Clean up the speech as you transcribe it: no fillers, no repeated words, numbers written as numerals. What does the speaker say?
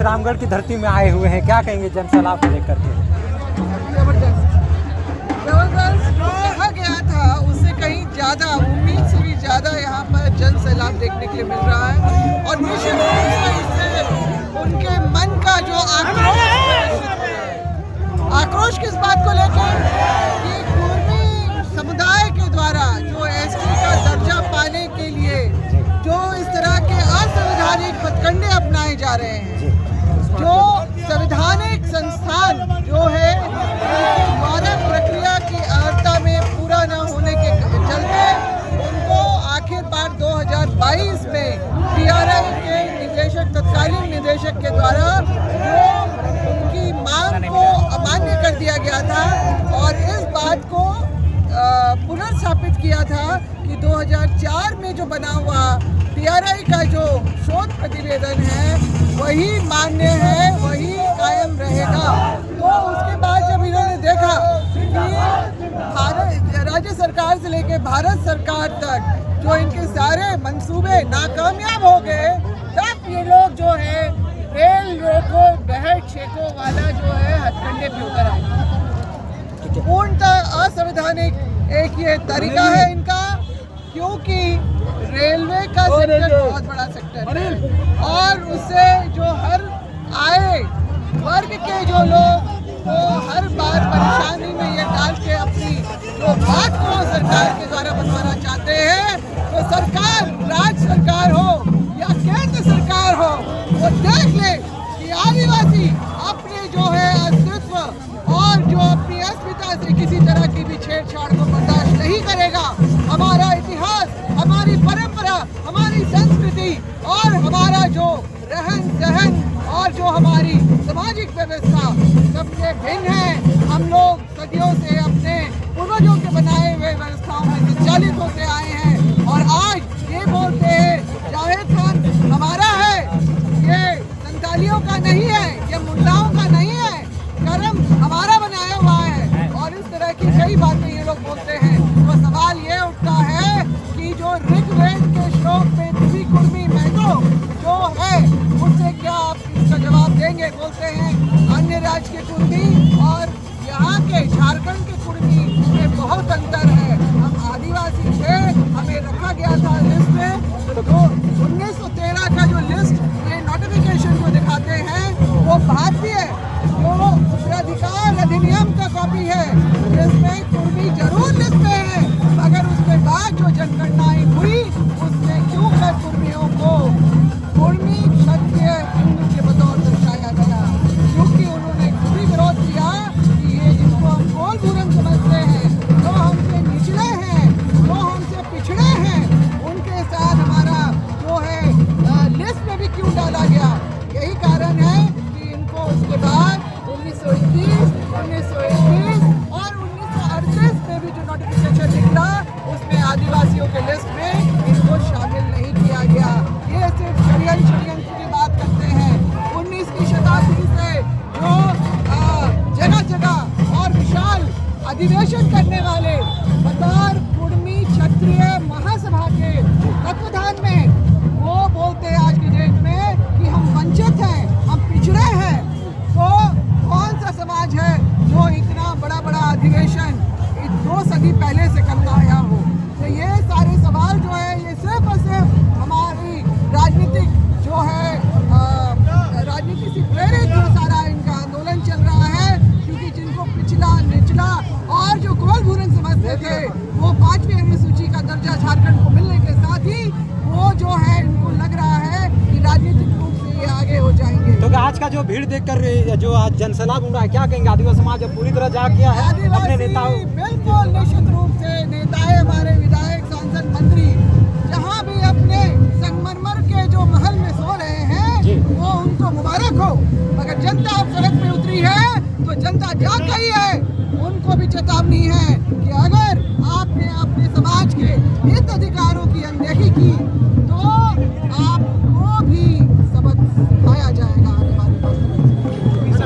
रामगढ़ की धरती में आए हुए हैं, क्या कहेंगे जन सैलाब को लेकर के? जबरदस्त कहा गया था, उससे कहीं ज़्यादा, उम्मीद से भी ज़्यादा यहाँ पर जन सैलाब देखने के लिए मिल रहा है। और निश्चित रूप से इससे उनके मन का जो आक्रोश किस बात को लेकर कि कुर्मी समुदाय के द्वारा जो एसटी का दर्जा पाने के लिए जो इस तरह के असंवैधानिक हथकंडे अपनाए जा रहे हैं, जो संवैधानिक संस्थान जो है मानव प्रक्रिया की अर्हता में पूरा न होने के चलते उनको आखिरकार 2022 में पीआरआई के निदेशक, तत्कालीन निदेशक के द्वारा जो उनकी मांग को अमान्य कर दिया गया था और इस बात को पुनर्स्थापित किया था कि 2004 में जो बना हुआ पीआरआई का जो शोध प्रतिवेदन है वही मान्य है, वही कायम रहेगा। तो उसके बाद जब इन्होंने देखा कि राज्य सरकार से लेकर भारत सरकार तक जो इनके सारे मंसूबे नाकामयाब हो गए, तब ये लोग जो है रेल रोको बहर छेको वाला जो है हथकंडे पे उतर आए। पूर्णतः असंवैधानिक एक ये तरीका है इनका, क्योंकि रेलवे का सेक्टर बहुत बड़ा सेक्टर है और उससे जो हर आए वर्ग के जो लोग वो हर बार परेशानी में ये डाल के अपनी जो बात को सरकार के द्वारा बनवाना चाहते हैं, तो सरकार, राज्य सरकार हो या केंद्र सरकार हो, वो देख ले कि आदिवासी अपने जो है अस्तित्व और जो अपनी अस्मिता से किसी तरह की भी छेड़छाड़ को बर्दाश्त नहीं करेगा। हमारा इतिहास, हमारी परंपरा, हमारी संस्कृति और हमारा जो रहन सहन और जो हमारी सामाजिक व्यवस्था सबसे भिन्न है। हम लोग सदियों से अपने पूर्वजों के बनाए हुए व्यवस्थाओं में संचालित होते आए हैं और आज ये बोलते हैं जावेद खान हमारा है, ये संतालियों का नहीं है, ये मुंडाओं का नहीं है, कर्म हमारा बनाया हुआ है और इस तरह की कई बातें ये लोग बोलते हैं। तो सवाल ये उठता है कि जो ऋग्वेद के श्लोक में तुभी कुर्मी मैतो जो है, उससे क्या आप इसका जवाब देंगे? बोलते हैं अन्य राज्य के कुर्मी और यहाँ के झारखंड के कुर्मी में बहुत अंतर है। हम आदिवासी थे, हमें रखा गया था लिस्ट में, तो 1913 का जो लिस्ट ये नोटिफिकेशन को दिखाते हैं वो भारतीय है, वो उत्तराधिकार अधिनियम का कॉपी है जिसमें कुर्मी जरूर लिस्ट में है, मगर उसके बाद जो जनगणनाएं हुई उसमें क्यों कर कुर्मियों को कुर्मी क्षत्रिय हिंदू के बतौर दर्शाया गया? क्योंकि उन्होंने खुद ही विरोध किया कि ये जिनको हम कोल भूरन समझते हैं, जो हमसे निचले हैं, जो हमसे पिछड़े हैं, उनके साथ हमारा जो है लिस्ट में भी क्यों डाला गया? यही कारण है कि इनको उसके बाद 1921, 1921 और 1938 में भी जो नोटिफिकेशन निकला उसमें आदिवासियों के लिस्ट में इनको शामिल नहीं किया गया। ये सिर्फ षड्यंत्र की बात करते हैं। 19वीं शताब्दी से जो जगह जगह और विशाल अधिवेशन करने वाले बतौर कुर्मी क्षत्रिय महासभा के तत्वाधान में वो बोलते हैं आज की डेट में कि हम वंचित हैं, हम पिछड़े हैं। तो कौन सा समाज है जो इतना बड़ा बड़ा अधिवेशन 2 सदी पहले से करता आया हो? तो ये सारे सवाल जो है ये सिर्फ और सिर्फ हमारी राजनीतिक जो है राजनीति से प्रेरित जो सारा इनका आंदोलन चल रहा है, क्योंकि जिनको पिछला निचला और जो कोल भूरन समझते थे वो 5वीं अनुसूची का दर्जा झारखंड को मिलने के साथ ही वो जो है इनको लग रहा है कि राजनीतिक रूप से ये आगे हो जाएंगे। तो आज का जो भीड़ देखकर जो आज जन सैलाब उमड़ा है, क्या कहेंगे? आदिवासी समाज अब पूरी तरह जाग गया है अपने नेताओं? बिल्कुल निश्चित रूप से नेताएं, हमारे विधायक, सांसद, मंत्री जहाँ भी अपने संगमरमर के जो महल में सो रहे हैं वो उनको मुबारक हो, मगर जनता अब सड़क पे उतरी है तो जनता जाग गई है। उनको भी चेतावनी है कि अगर